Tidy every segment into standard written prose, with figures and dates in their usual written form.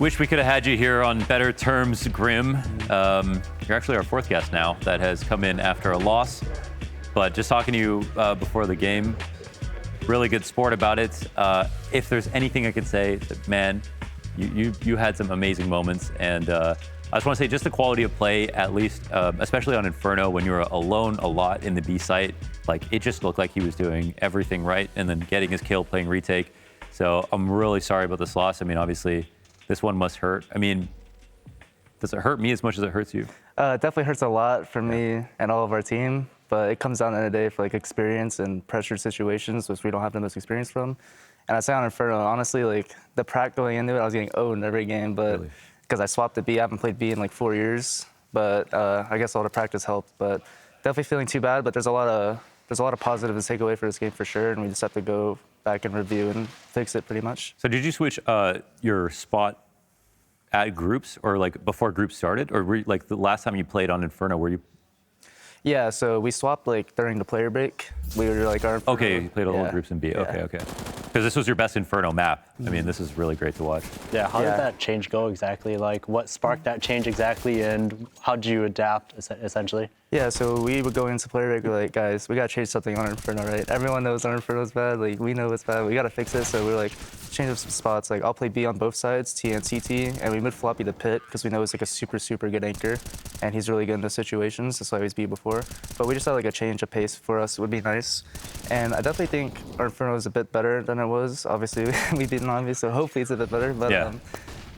Wish we could have had you here on better terms, Grim. You're actually our fourth guest now that has come in after a loss. But just talking to you before the game, really good sport about it. If there's anything I could say, man, you had some amazing moments. And I just want to say just the quality of play, at least, especially on Inferno, when you were alone a lot in the B site, like it just looked like he was doing everything right and then getting his kill, playing retake. So I'm really sorry about this loss. I mean, obviously, this one must hurt. I mean, does it hurt me as much as it hurts you? It definitely hurts a lot for me and all of our team, but it comes down to the end of the day for like experience and pressure situations, which we don't have the most experience from. And I say on Inferno, honestly, like the prac going into it, I was getting owned every game, but because I swapped to B, I haven't played B in like 4 years, but I guess all the practice helped. But definitely feeling too bad, but there's a lot of positives to take away for this game for sure, and we just have to go back and review and fix it pretty much. So did you switch your spot at groups or like before groups started, or were you, like the last time you played on Inferno, were you? Yeah, so we swapped like during the player break. We were like our Inferno, okay, you played all the groups in B. Yeah. Okay. Because this was your best Inferno map. I mean, this is really great to watch. Yeah, how did that change go exactly? Like, what sparked that change exactly, and how did you adapt essentially? Yeah, so we would go into player break, we're like, guys, we gotta change something on Inferno, right? Everyone knows our Inferno's bad. Like, we know it's bad. We gotta fix it. So we're like, change up some spots. Like, I'll play B on both sides, T and CT, and we mid floppy the pit because we know it's like a super good anchor, and he's really good in those situations. That's why he was B before. But we just thought like a change of pace for us would be nice. And I definitely think our Inferno is a bit better than it was. Obviously, we beat NAVI, so hopefully it's a bit better. But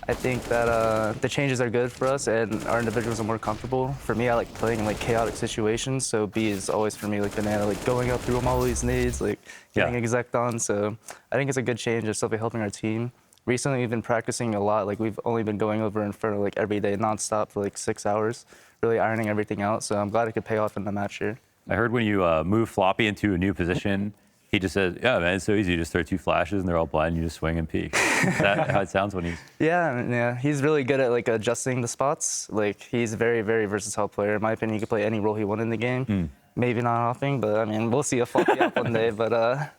I think that the changes are good for us, and our individuals are more comfortable. For me, I like playing in like chaotic situations, so B is always for me like banana, like going up through all these nades, like getting exec on. So I think it's a good change. It's definitely helping our team. Recently, we've been practicing a lot. Like we've only been going over Inferno like every day, nonstop for like 6 hours, really ironing everything out. So I'm glad it could pay off in the match here. I heard when you move Floppy into a new position, he just said, yeah, man, it's so easy. You just throw 2 flashes and they're all blind. You just swing and peek. Is that how it sounds when he's... Yeah. He's really good at like adjusting the spots. Like he's a very versatile player. In my opinion, he could play any role he wanted in the game. Maybe not offing, but I mean, we'll see a Floppy up one day. But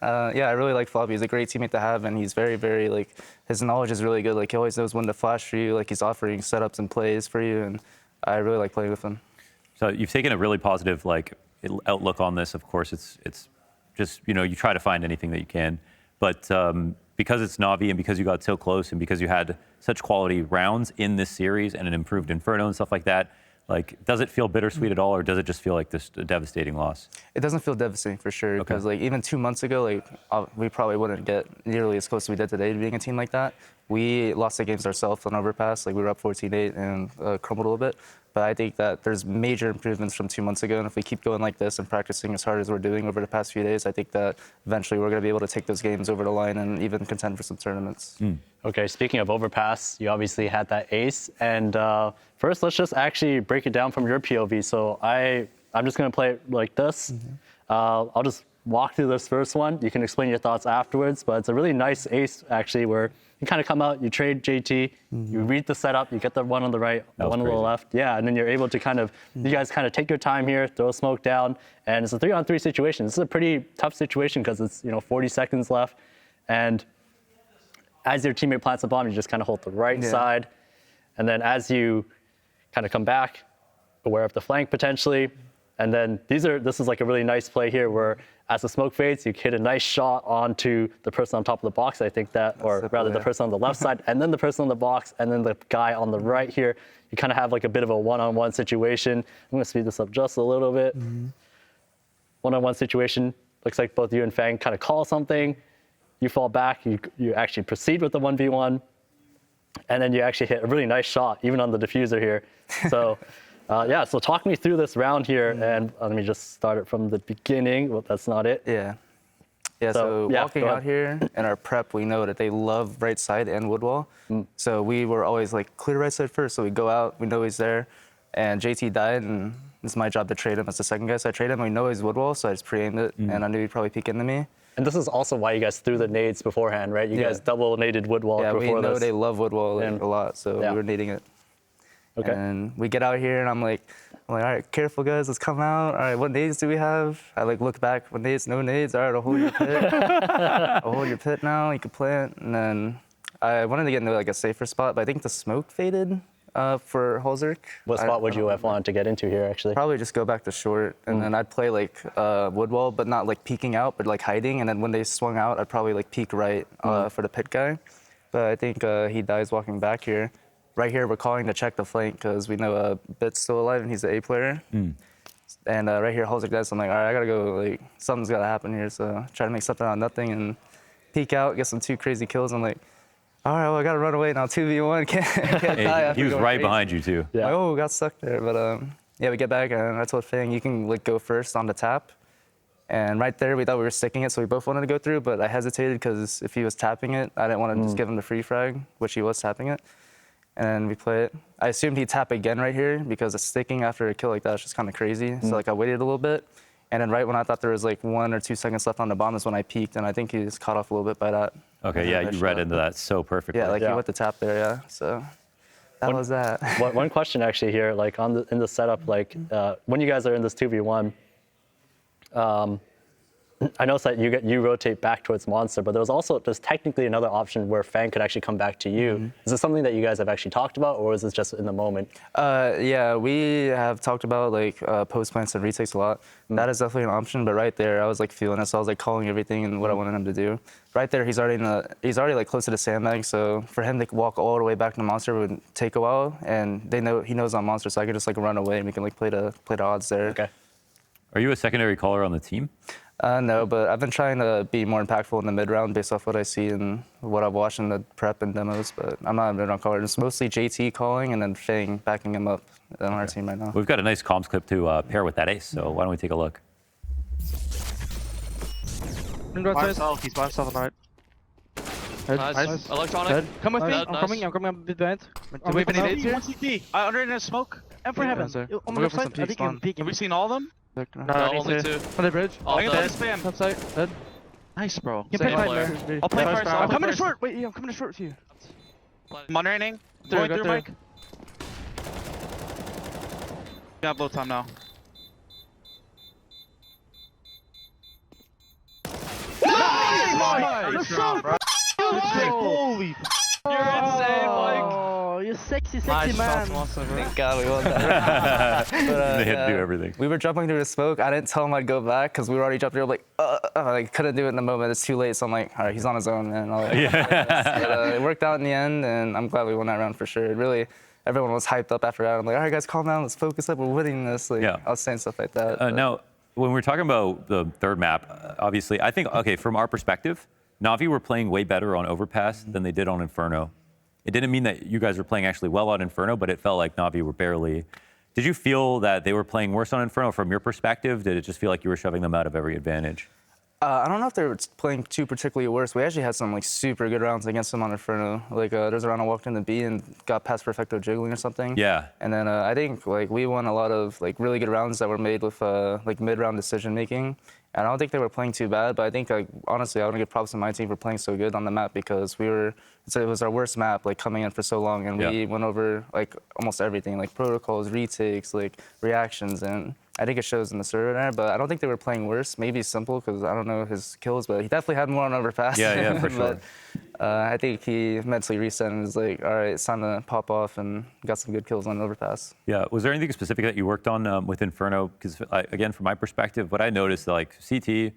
yeah, I really like Floppy. He's a great teammate to have, and he's very like, his knowledge is really good. Like he always knows when to flash for you. Like he's offering setups and plays for you, and I really like playing with him. So you've taken a really positive like outlook on this. Of course, it's just, you know, you try to find anything that you can. But because it's Navi and because you got so close and because you had such quality rounds in this series and an improved Inferno and stuff like that, like, does it feel bittersweet at all, or does it just feel like this a devastating loss? It doesn't feel devastating for sure, because like even 2 months ago, like we probably wouldn't get nearly as close as we did today to being a team like that. We lost the games ourselves on Overpass. Like we were up 14-8 and crumbled a little bit. But I think that there's major improvements from 2 months ago, and if we keep going like this and practicing as hard as we're doing over the past few days, I think that eventually we're going to be able to take those games over the line and even contend for some tournaments. Okay, speaking of Overpass, you obviously had that ace, and first let's just actually break it down from your POV. So I'm just going to play it like this. I'll just walk through this first one. You can explain your thoughts afterwards, but it's a really nice ace actually, where you kind of come out, you trade JT, you read the setup, you get the one on the right, the one on the left. Yeah, and then you're able to kind of, you guys kind of take your time here, throw a smoke down, and it's a 3-on-3 situation. This is a pretty tough situation because it's, 40 seconds left, and as your teammate plants the bomb, you just kind of hold the right side, and then as you kind of come back, aware of the flank potentially, and then this is like a really nice play here where as the smoke fades, you hit a nice shot onto the person on top of the box, I think that, or rather the person on the left side, and then the person on the box, and then the guy on the right here. You kind of have like a bit of a one-on-one situation. I'm gonna speed this up just a little bit. One-on-one situation. Looks like both you and Fang kind of call something. You fall back, you actually proceed with the 1v1, and then you actually hit a really nice shot, even on the diffuser here. So. Yeah, so talk me through this round here, and let me just start it from the beginning. Well, that's not it. Yeah, so walking out here in our prep, we know that they love right side and wood wall. So we were always like, clear right side first. So we go out, we know he's there, and JT died, and it's my job to trade him as the second guy. So I trade him, we know he's wood wall, so I just pre-aimed it, and I knew he'd probably peek into me. And this is also why you guys threw the nades beforehand, right? You guys double naded wood wall before this. Yeah, we know they love wood wall a lot, so we were nading it. Okay. And we get out here, and I'm like, all right, careful guys, let's come out. All right, what nades do we have? I like look back, what nades, no nades. All right, I'll hold your pit. I'll hold your pit now, you can plant. And then I wanted to get into like a safer spot, but I think the smoke faded for hallzerk. What spot would you have wanted to get into here, actually? Probably just go back to short, and then I'd play like wood wall, but not like peeking out, but like hiding. And then when they swung out, I'd probably like peek right for the pit guy. But I think he dies walking back here. Right here, we're calling to check the flank because we know Bit's still alive and he's the A player. And right here, hallzerk dies. So I'm like, all right, I gotta go. Like something's gotta happen here. So try to make something out of nothing and peek out, get some 2 crazy kills. I'm like, all right, well, I gotta run away now. 2v1, can't die. After He was going right crazy. behind you too. Yeah. Like, oh, got stuck there. But yeah, we get back and I told Fang, you can like go first on the tap. And right there, we thought we were sticking it, so we both wanted to go through, but I hesitated because if he was tapping it, I didn't want to just give him the free frag, which he was tapping it. And we play it. I assumed he'd tap again right here because sticking after a kill like that is just kind of crazy. So like I waited a little bit. And then right when I thought there was like 1 or 2 seconds left on the bomb is when I peeked, and I think he was caught off a little bit by that. Okay, yeah, you read into that so perfectly. Yeah, like Yeah. he went to tap there, yeah. So that was that. One question actually here, like in the setup, like when you guys are in this 2v1, I noticed that you rotate back towards Monster, but there's technically another option where Fang could actually come back to you. Is this something that you guys have actually talked about, or is this just in the moment? Yeah, we have talked about like post plants and retakes a lot. That is definitely an option, but right there, I was like feeling it, so I was like calling everything and what I wanted him to do. Right there, he's already like close to the sandbag, so for him to walk all the way back to Monster would take a while, and he knows I'm Monster, so I could just like run away and we can like play the odds there. Okay. Are you a secondary caller on the team? No, but I've been trying to be more impactful in the mid round based off what I see and what I've watched in the prep and demos, but I'm not a mid round caller. It's mostly JT calling and then Fang backing him up on our team right now. We've got a nice comms clip to pair with that ace, so why don't we take a look? By himself, he's by himself on the right. Nice. Electronic. Come with me. Nice. I'm coming up behind. Do we have any nades here? Under in a smoke. And for heaven. On the left side, I think you're peeking. Have we seen all of them? No, only 2. On the bridge. All I'm dead. gonna spam. Top side. Dead. Nice, bro. Same player. I'll play first. I'm coming to first. short. Wait, yeah, I'm coming to short with you. I'm underhanding. Going Through, through, Mike. We have low time now. Holy. You're insane, Mike. Oh, you sexy man. Thank God we won that. They had to do everything. We were jumping through the smoke. I didn't tell him I'd go back because we were already jumping through. Like, I couldn't do it in the moment. It's too late. So I'm like, all right, he's on his own, man. But, it worked out in the end, and I'm glad we won that round for sure. It really, everyone was hyped up after that. I'm like, all right, guys, calm down. Let's focus up. We're winning this. Like, Yeah. I was saying stuff like that. Now, when we're talking about the third map, obviously, I think, okay, from our perspective, NAVI were playing way better on Overpass than they did on Inferno. It didn't mean that you guys were playing actually well on Inferno, but it felt like NAVI were barely. Did you feel that they were playing worse on Inferno from your perspective? Did it just feel like you were shoving them out of every advantage? I don't know if they were playing too particularly worse. We actually had some like super good rounds against them on Inferno. Like there's a round I walked into B and got past perfecto jiggling or something. Yeah. And then I think like we won a lot of like really good rounds that were made with like mid-round decision making. And I don't think they were playing too bad, but I think like honestly I want to give props to my team for playing so good on the map because it was our worst map like coming in for so long, and we went over like almost everything, like protocols, retakes, like reactions, and I think it shows in the server there. But I don't think they were playing worse. Maybe Simple because I don't know his kills, but he definitely had more on Overpass. Yeah, for sure. But I think he mentally reset and was like, all right, it's time to pop off, and got some good kills on Overpass. Yeah. Was there anything specific that you worked on with Inferno? Because again, from my perspective, what I noticed, like CT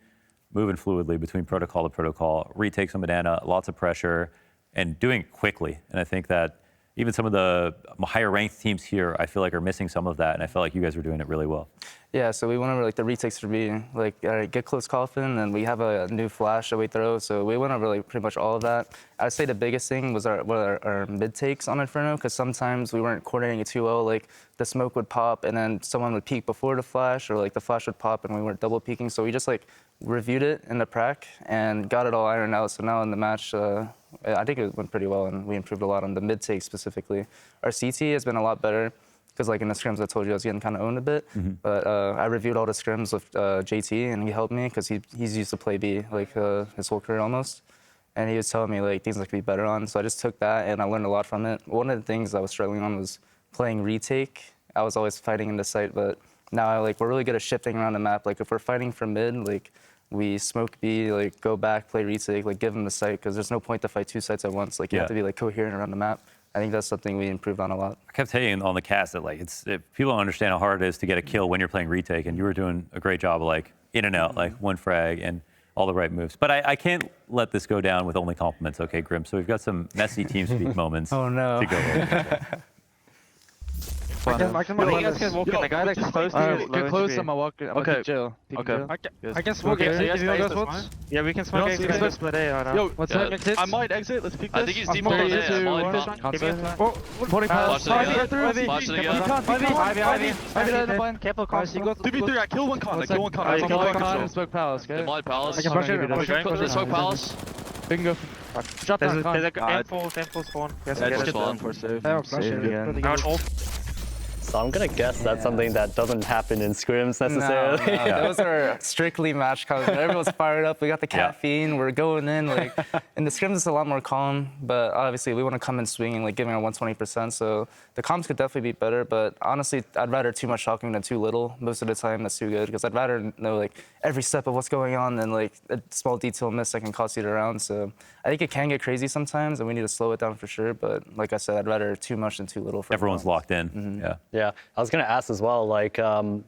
moving fluidly between protocol to protocol, retakes on Banana, lots of pressure, and doing it quickly. And I think that even some of the higher ranked teams here, I feel like are missing some of that, and I feel like you guys were doing it really well. Yeah, so we went over like the retakes for B, like all right, get close coffin, and we have a new flash that we throw. So we went over like pretty much all of that. I'd say the biggest thing was our mid takes on Inferno, because sometimes we weren't coordinating it too well. Like the smoke would pop, and then someone would peek before the flash, or like the flash would pop, and we weren't double peeking. So we just like reviewed it in the prac and got it all ironed out. So now in the match, I think it went pretty well, and we improved a lot on the mid takes specifically. Our CT has been a lot better. Because like in the scrims, I told you I was getting kind of owned a bit. But I reviewed all the scrims with JT, and he helped me because he's used to play B like his whole career almost. And he was telling me like things I could be better on. So I just took that and I learned a lot from it. One of the things I was struggling on was playing retake. I was always fighting in the site, but now we're really good at shifting around the map. Like if we're fighting for mid, like we smoke B, like go back, play retake, like give them the site, because there's no point to fight 2 sites at once. Like you have to be like coherent around the map. I think that's something we improved on a lot. I kept saying on the cast that like people don't understand how hard it is to get a kill when you're playing retake, and you were doing a great job of like in and out, like one frag and all the right moves. But I can't let this go down with only compliments, okay, Grim? So we've got some messy TeamSpeak moments Oh no. to go with. I think you guys can walk in. The guy that's close to you. Get close, I'm walking. Okay. Jail. Okay. I can smoke Okay, so it. you guys If you stay guys want. Yeah, we can smoke You it. don't Let's see split A right now. Yo, What's yeah. up? Exit. I might exit. Let's pick I this. think he's I'm deep smoking on it. A. I'm molly One. pop. Give me a flash. Oh, 45. Watch it again. Ivy. Watch it again. Ivy down the blind. Careful, Cars. You got 2v3. I kill one con. I kill one con. I Kill kill one one con. con and smoke palace. The Okay. molly palace. I can push it. Okay, I'm pushing. Put the smoke palace. We can go. Drop There's down a con. M4 spawn. Yes, Yeah, get just it. spawn. For save. I have pressure. again. Out all. So I'm gonna guess that's something that doesn't happen in scrims necessarily. No, those are strictly match calls. Everyone's fired up. We got the caffeine. We're going in. Like in the scrims, it's a lot more calm. But obviously, we want to come in swinging, like giving our 120%. So the comms could definitely be better. But honestly, I'd rather too much shocking than too little. Most of the time, that's too good because I'd rather know like every step of what's going on than like a small detail miss that can cost you the round. So I think it can get crazy sometimes, and we need to slow it down for sure. But like I said, I'd rather too much than too little. For Everyone's comms. locked in. Yeah. Yeah, I was gonna ask as well, like, do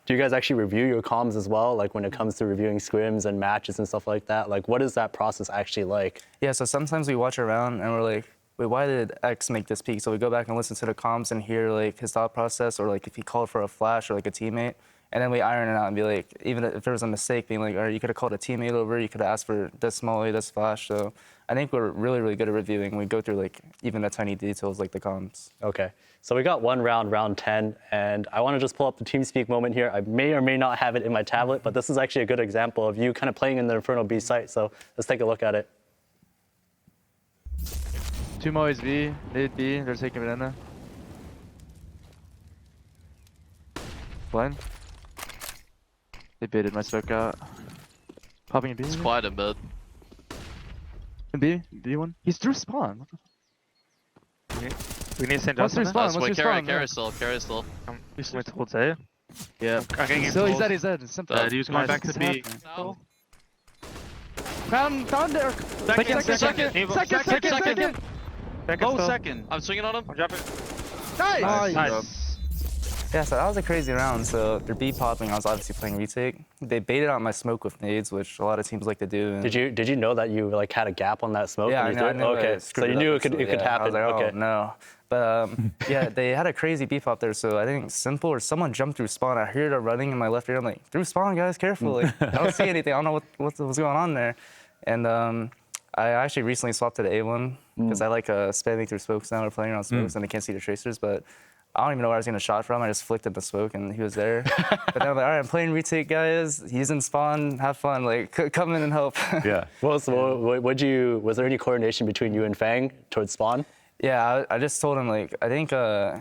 you guys actually review your comms as well, like when it comes to reviewing scrims and matches and stuff like that? Like, what is that process actually like? Yeah, so sometimes we watch around and we're like, wait, why did X make this peak? So we go back and listen to the comms and hear like his thought process, or like if he called for a flash or like a teammate. And then we iron it out and be like, even if there was a mistake, being like, all right, you could have called a teammate over, you could have asked for this molly, this flash. So I think we're really, really good at reviewing. We go through like even the tiny details like the comms. Okay, so we got one round, round 10, and I want to just pull up the TeamSpeak moment here. I may or may not have it in my tablet, but this is actually a good example of you kind of playing in the Inferno B site. So let's take a look at it. 2 more is B. Mid B. They're taking banana. Blind. They baited my smoke out. Popping in B. It's quiet in mid. In B. B1. He's through spawn. What the We need to send What's us. your spawn? Wait, What's your spawn? carry still. We switch towards A. Yeah. Still, he's dead. He's dead. It's simple. Dead. He was going back to B. Found there. Second. Back Low still. second. I'm swinging on him. I'm dropping. Nice. Yeah, so that was a crazy round. So they're B popping. I was obviously playing retake. They baited out my smoke with nades, which a lot of teams like to do. And Did you know that you like had a gap on that smoke? yeah, when I you knew. threw it? Okay, I so screwed you up knew it could instantly, yeah. happen. I was like, oh, Okay. no. But yeah, they had a crazy B pop there. So I think simple or someone jumped through spawn. I heard it running in my left ear. I'm like, through spawn, guys, careful. Like, I don't see anything. I don't know what's going on there. And I actually recently swapped to the A1 because I like spamming through smokes now. We're playing around smokes and they can't see the tracers. But I don't even know where I was getting a shot from. I just flicked at the smoke and he was there. But then I'm like, all right, I'm playing retake, guys. He's in spawn. Have fun. Like, come in and help. Yeah. Well, so was there any coordination between you and Fang towards spawn? Yeah, I just told him, like, I think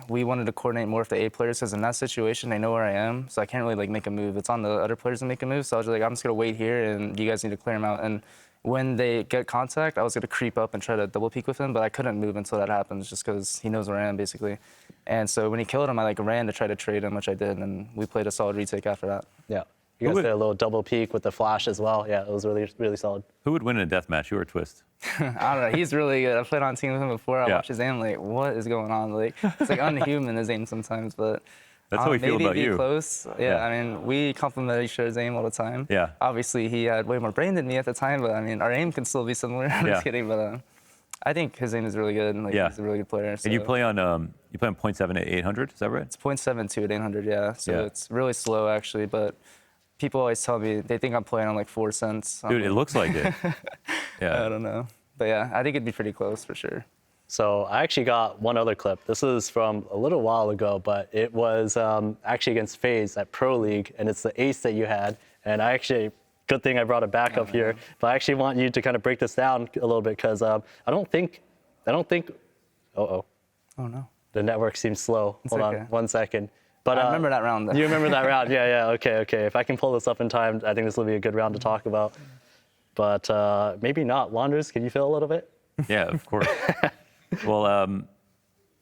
we wanted to coordinate more with the A players because in that situation, they know where I am. So I can't really, like, make a move. It's on the other players to make a move. So I was just like, I'm just going to wait here and you guys need to clear him out. And when they get contact, I was going to creep up and try to double peek with him, but I couldn't move until that happens just because he knows where I am, basically. And so when he killed him, I, like, ran to try to trade him, which I did. And we played a solid retake after that. Yeah. You guys did a little double peek with the flash as well. Yeah, it was really, really solid. Who would win in a deathmatch, you or Twistzz? I don't know. He's really good. I've played on team with him before. I Yeah. watch his aim, like, what is going on? Like, it's like unhuman, his aim sometimes, but That's how we feel maybe about be you. close. Yeah, Yeah. I mean, we compliment each other's aim all the time. Yeah. Obviously, he had way more brain than me at the time, but I mean, our aim can still be similar. I'm Yeah. just kidding, but I think his aim is really good. And, like, Yeah. he's a really good player. So. And you play on 0.7 at 800, is that right? It's 0.72 at 800, yeah. So Yeah. it's really slow, actually, but people always tell me they think I'm playing on like 4 cents. Dude, it looks like it. I Yeah. don't know. But yeah, I think it'd be pretty close for sure. So I actually got one other clip. This is from a little while ago, but it was actually against FaZe at Pro League, and it's the ace that you had. And I actually, good thing I brought it back up here, but I actually want you to kind of break this down a little bit because I don't think, Oh no. the network seems slow. Hold okay. on 1 second. But I remember that round though. You remember that round? Yeah, okay. If I can pull this up in time, I think this will be a good round to talk about. But maybe not. Launders, can you feel a little bit? Yeah, of course. Well,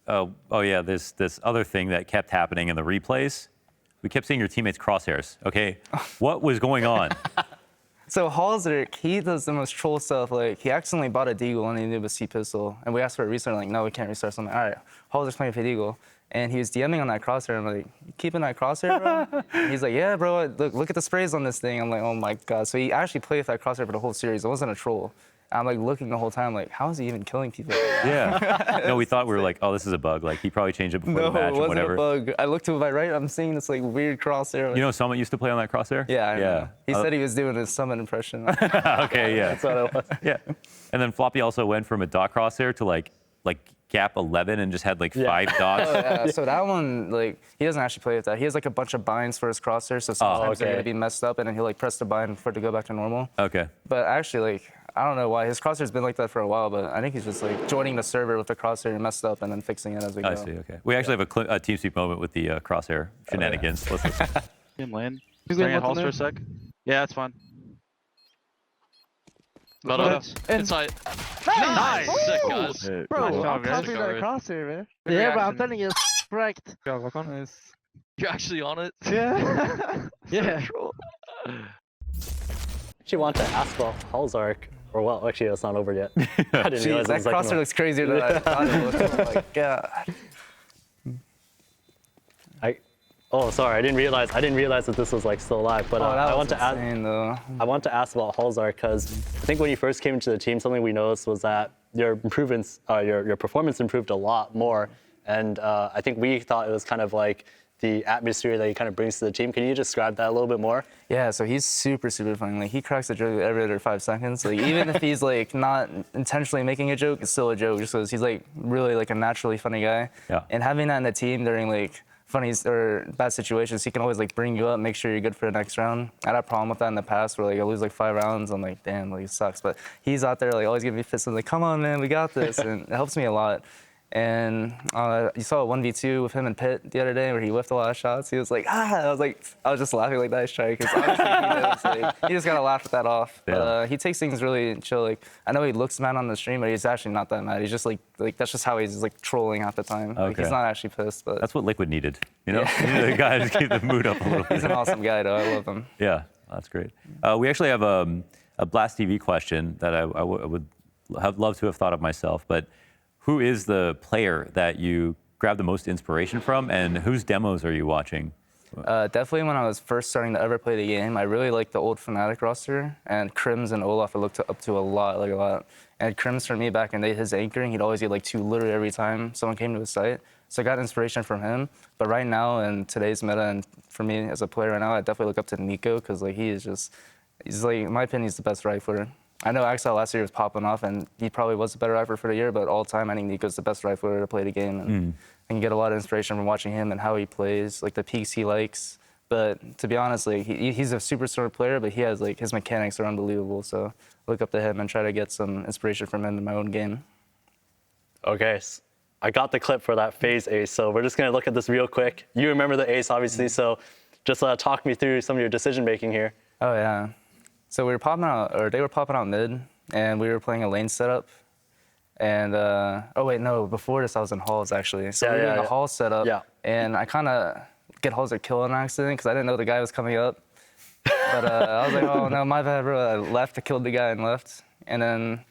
oh yeah, this other thing that kept happening in the replays. We kept seeing your teammates' crosshairs. Okay, what was going on? So hallzerk, he does the most troll stuff. Like, he accidentally bought a deagle on the Anubis C pistol, and we asked for it recently. Like, no, we can't restart something. All right, hallzerk's playing for deagle. And he was DMing on that crosshair. I'm like, you keeping that crosshair, bro? And he's like, yeah, bro. Look at the sprays on this thing. I'm like, oh my god. So he actually played with that crosshair for the whole series. It wasn't a troll. I'm like looking the whole time, like, how is he even killing people? Yeah. No, we thought we were like, oh, this is a bug. Like he probably changed it before the match it or wasn't whatever. a bug. I looked to my right. I'm seeing this like weird crosshair. You know, someone used to play on that crosshair. Yeah, I know. He said he was doing his summon impression. Okay, yeah. That's what it was. Yeah. And then Floppy also went from a dot crosshair to like gap 11 and just had like 5 dots. Oh, yeah. So that one, like, he doesn't actually play with that. He has like a bunch of binds for his crosshair, so sometimes they're gonna be messed up, and then he'll like press the bind for it to go back to normal. Okay. But actually, like, I don't know why his crosshair's been like that for a while, but I think he's just like joining the server with the crosshair messed up and then fixing it as we go. I see. Okay. We actually have a team speak moment with the crosshair shenanigans. Let's listen. Him land. Who's Staring going at halls left for in a sec. Yeah, it's fine. Moto. And- Inside. Nice! Sick, guys. Bro, Nice I'm job, guys. copying that Covered. crosshair, man. Good Yeah, but I'm reaction. telling you, it's correct. Yeah, walk on. Nice. You're actually on it? Yeah. Yeah. Actually want to ask about hallzerk, or well, actually it's not over yet. I didn't Jeez, realize that it was like, crosshair looks crazier than I thought it looked. Oh my god. Oh, sorry, I didn't realize that this was like still alive. But That I was want to ask. insane, though. I want to ask about hallzerk because I think when you first came into the team, something we noticed was that your improvements, your performance improved a lot more, and I think we thought it was kind of like the atmosphere that he kind of brings to the team. Can you describe that a little bit more? Yeah, so he's super funny. Like, he cracks a joke every other 5 seconds. Like, even if he's like not intentionally making a joke, it's still a joke just because he's like really like a naturally funny guy. Yeah. And having that in the team during like funny or bad situations, he can always like bring you up, make sure you're good for the next round. I had a problem with that in the past where like I lose like 5 rounds. I'm like, damn, like it sucks. But he's out there like always giving me fists and like, come on, man, we got this, and it helps me a lot. And you saw a 1v2 with him and Pitt the other day where he whiffed a lot of shots. He was like, I was just laughing like nice try because obviously he knows, like, you just gotta laugh that off. Yeah. But he takes things really chill. Like, I know he looks mad on the stream, but he's actually not that mad. He's just like that's just how he's like trolling half the time. Like, Okay. he's not actually pissed, but That's what Liquid needed. You know, you need a guy to keep the mood up a little he's bit. an awesome guy though. I love him. Yeah, that's great. We actually have a Blast TV question that I would have loved to have thought of myself, but who is the player that you grab the most inspiration from, and whose demos are you watching? Definitely when I was first starting to ever play the game, I really liked the old Fnatic roster, and Crims and Olaf I looked up to a lot. And Crims for me back in the day, his anchoring, he'd always get like 2 literally every time someone came to his site. So I got inspiration from him. But right now in today's meta, and for me as a player right now, I definitely look up to Nico because like he's like, in my opinion, he's the best rifler. I know Axel last year was popping off, and he probably was the better rifler for the year, but all time, I think Nico's the best rifler to play the game. And I can get a lot of inspiration from watching him and how he plays, like the peaks he likes. But to be honest, like, he's a super smart player, but he has like his mechanics are unbelievable. So look up to him and try to get some inspiration from him in my own game. Okay, I got the clip for that FaZe ace, so we're just gonna look at this real quick. You remember the ace, obviously, so just talk me through some of your decision making here. Oh yeah. So we were popping out, or they were popping out mid, and we were playing a lane setup. And oh wait, no, before this I was in halls actually. So we were doing a hall setup, and I kind of get hallzerk kill on accident because I didn't know the guy was coming up. But I was like, oh no, my bad, bro. I left, I killed the guy and left. And then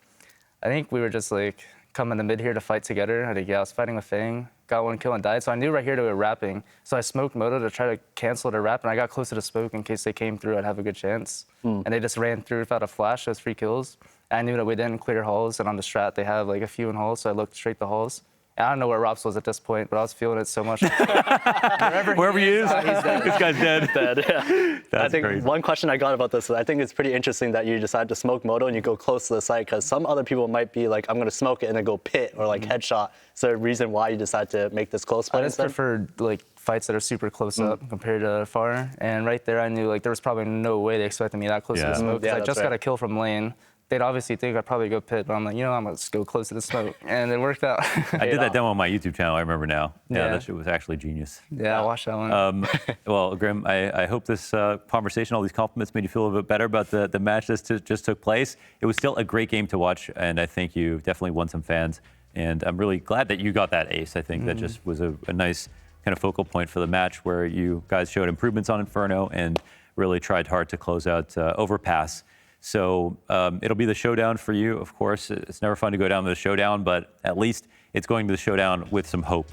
I think we were just like coming to mid here to fight together. I think I was fighting with Fang, got 1 kill and died. So I knew right here they were wrapping. So I smoked Moto to try to cancel the wrap, and I got close to the smoke in case they came through. I'd have a good chance. And they just ran through without a flash. Those 3 kills. And I knew that we didn't clear halls, and on the strat they have like a few in halls, so I looked straight to halls. And I don't know where Rops was at this point, but I was feeling it so much. Wherever he is, he's dead. this guy's dead. Yeah. That's I think crazy. one question I got about this is I think it's pretty interesting that you decide to smoke Moto and you go close to the site because some other people might be like, I'm going to smoke it and then go pit or like headshot. Is there a reason why you decide to make this close play I just instead? prefer like fights that are super close up compared to far. And right there, I knew like there was probably no way they expected me that close to the smoke. 'Cause Yeah, I that's just right. got a kill from lane. They'd obviously think I'd probably go pit, but I'm like, you know, I'm gonna just go close to the smoke, and it worked out. I did that demo on my YouTube channel. I remember now. Yeah, Yeah. that shit was actually genius. Yeah, I watched that one. Well, Grim, I hope this conversation, all these compliments, made you feel a little bit better about the match that just took place. It was still a great game to watch, and I think you definitely won some fans. And I'm really glad that you got that ace. I think that just was a nice kind of focal point for the match where you guys showed improvements on Inferno and really tried hard to close out Overpass. So it'll be the showdown for you, of course. It's never fun to go down to the showdown, but at least it's going to the showdown with some hope.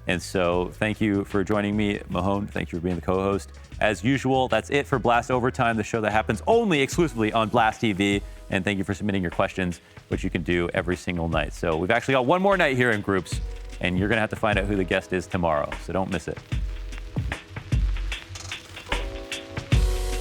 And so thank you for joining me, Mahone. Thank you for being the co-host. As usual, that's it for Blast Overtime, the show that happens only exclusively on Blast TV. And thank you for submitting your questions, which you can do every single night. So we've actually got one more night here in groups, and you're going to have to find out who the guest is tomorrow. So don't miss it.